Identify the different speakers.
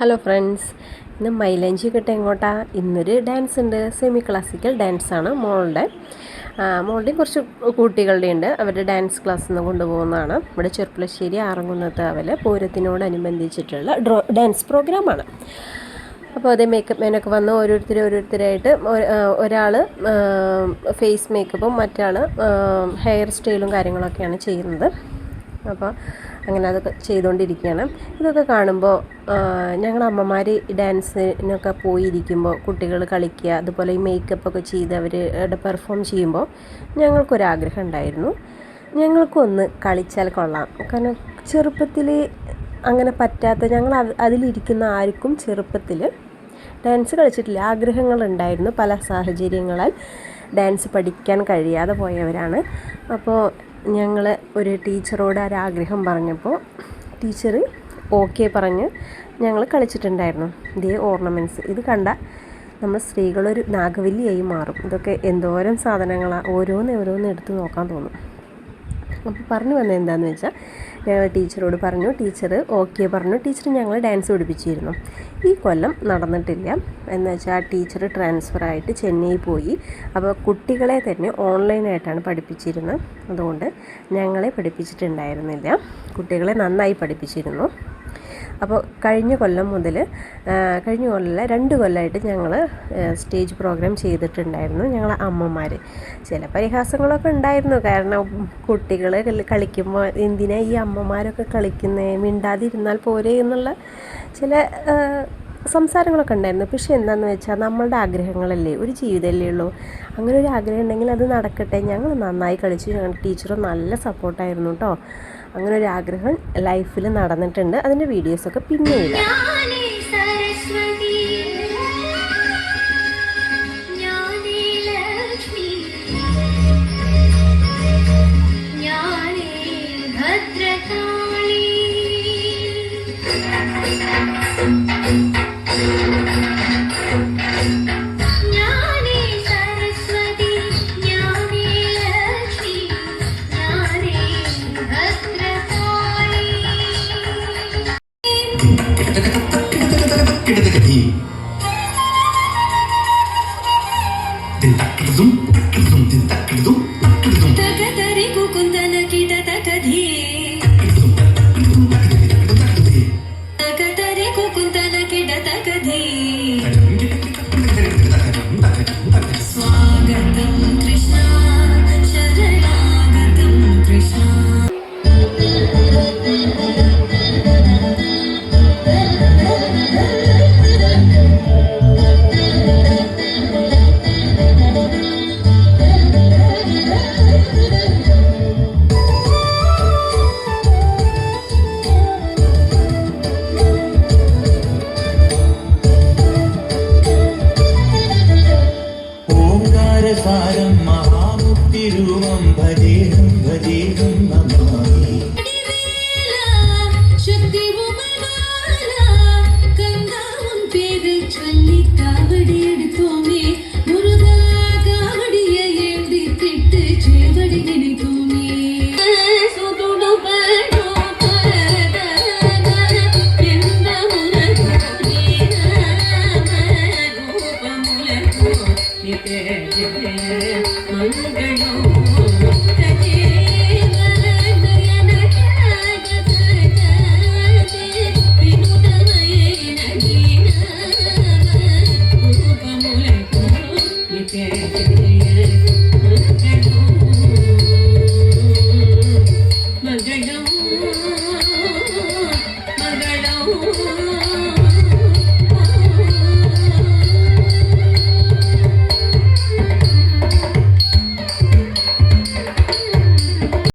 Speaker 1: Hello friends, ഇന്ന് മൈലഞ്ചി കിട്ട എങ്ങോട്ടാ? ഇന്നൊരു ഡാൻസ് ഉണ്ട്, സെമി ക്ലാസിക്കൽ ഡാൻസാണ്. മോളുടെയും കുറച്ച് കുട്ടികളുടെ ഉണ്ട്. അവരുടെ ഡാൻസ് ക്ലാസ്സിൽ നിന്ന് കൊണ്ടുപോകുന്നതാണ്. ഇവിടെ ചെർപ്പുളശ്ശേരി ആറങ്ങുന്നത്ത് അവല് പൂരത്തിനോടനുബന്ധിച്ചിട്ടുള്ള ഡാൻസ് പ്രോഗ്രാമാണ്. അപ്പോൾ അതേ മേക്കപ്പ് മാനൊക്കെ വന്ന് ഓരോരുത്തരായിട്ട് ഒരാൾ ഫേസ് മേക്കപ്പും മറ്റാൾ ഹെയർ സ്റ്റൈലും കാര്യങ്ങളൊക്കെയാണ് ചെയ്യുന്നത്. അപ്പോൾ അങ്ങനെ അതൊക്കെ ചെയ്തുകൊണ്ടിരിക്കുകയാണ്. ഇതൊക്കെ കാണുമ്പോൾ ഞങ്ങൾ അമ്മമാർ ഡാൻസിനൊക്കെ പോയിരിക്കുമ്പോൾ കുട്ടികൾ കളിക്കുക, അതുപോലെ ഈ മേക്കപ്പൊക്കെ ചെയ്ത് അവരുടെ പെർഫോം ചെയ്യുമ്പോൾ ഞങ്ങൾക്കൊരാഗ്രഹം ഉണ്ടായിരുന്നു, ഞങ്ങൾക്കൊന്ന് കളിച്ചാൽ കൊള്ളാം. കാരണം ചെറുപ്പത്തിൽ അങ്ങനെ പറ്റാത്ത ഞങ്ങൾ അതിലിരിക്കുന്ന ആർക്കും ചെറുപ്പത്തിൽ ഡാൻസ് കളിച്ചിട്ടില്ല. ആഗ്രഹങ്ങളുണ്ടായിരുന്നു, പല സാഹചര്യങ്ങളാൽ ഡാൻസ് പഠിക്കാൻ കഴിയാതെ പോയവരാണ്. അപ്പോൾ ഞങ്ങൾ ഒരു ടീച്ചറോട് ഒരാഗ്രഹം പറഞ്ഞപ്പോൾ ടീച്ചർ ഓക്കെ പറഞ്ഞ് ഞങ്ങൾ കളിച്ചിട്ടുണ്ടായിരുന്നു. ഇതേ ഓർണമെൻറ്റ്സ് ഇത് കണ്ട നമ്മൾ സ്ത്രീകളൊരു നാഗവല്ലിയായി മാറും. ഇതൊക്കെ എന്തോരം സാധനങ്ങളാണ്, ഓരോന്ന് എടുത്ത് നോക്കാൻ തോന്നും. അപ്പോൾ പറഞ്ഞു വന്നത് എന്താണെന്ന് വെച്ചാൽ, ഞങ്ങൾ ടീച്ചറോട് പറഞ്ഞു, ടീച്ചർ ഓക്കെ പറഞ്ഞു. ടീച്ചർ ഞങ്ങൾ ഡാൻസ് പഠിപ്പിച്ചിരുന്നു. ഈ കൊല്ലം നടന്നിട്ടില്ല. എന്ന് വെച്ചാൽ ടീച്ചർ ട്രാൻസ്ഫറായിട്ട് ചെന്നൈ പോയി. അപ്പോൾ കുട്ടികളെ തന്നെ ഓൺലൈനായിട്ടാണ് പഠിപ്പിച്ചിരുന്നത്. അതുകൊണ്ട് ഞങ്ങളെ പഠിപ്പിച്ചിട്ടുണ്ടായിരുന്നില്ല. കുട്ടികളെ നന്നായി പഠിപ്പിച്ചിരുന്നു. അപ്പോൾ കഴിഞ്ഞ കൊല്ലം 2 കൊല്ലമായിട്ട് ഞങ്ങൾ സ്റ്റേജ് പ്രോഗ്രാം ചെയ്തിട്ടുണ്ടായിരുന്നു. ഞങ്ങൾ അമ്മമാർ ചില പരിഹാസങ്ങളൊക്കെ ഉണ്ടായിരുന്നു. കാരണം കുട്ടികൾ കളിക്കുമ്പോൾ എന്തിനാ ഈ അമ്മമാരൊക്കെ കളിക്കുന്നത്, മിണ്ടാതിരുന്നാൽ പോരെ എന്നുള്ള ചില സംസാരങ്ങളൊക്കെ ഉണ്ടായിരുന്നു. പക്ഷേ എന്താണെന്ന് വെച്ചാൽ നമ്മളുടെ ആഗ്രഹങ്ങളല്ലേ, ഒരു ജീവിതമല്ലേ ഉള്ളൂ. അങ്ങനെ ഒരു ആഗ്രഹം ഉണ്ടെങ്കിൽ അത് നടക്കട്ടെ. ഞങ്ങൾ നന്നായി കളിച്ചു. ഞങ്ങളുടെ ടീച്ചറും നല്ല സപ്പോർട്ടായിരുന്നു കേട്ടോ. അങ്ങനെ ഒരു ആഗ്രഹം ലൈഫിൽ നടന്നിട്ടുണ്ട്. അതിൻ്റെ വീഡിയോസൊക്കെ പിന്നെ ഇടാം.
Speaker 2: മംഗളം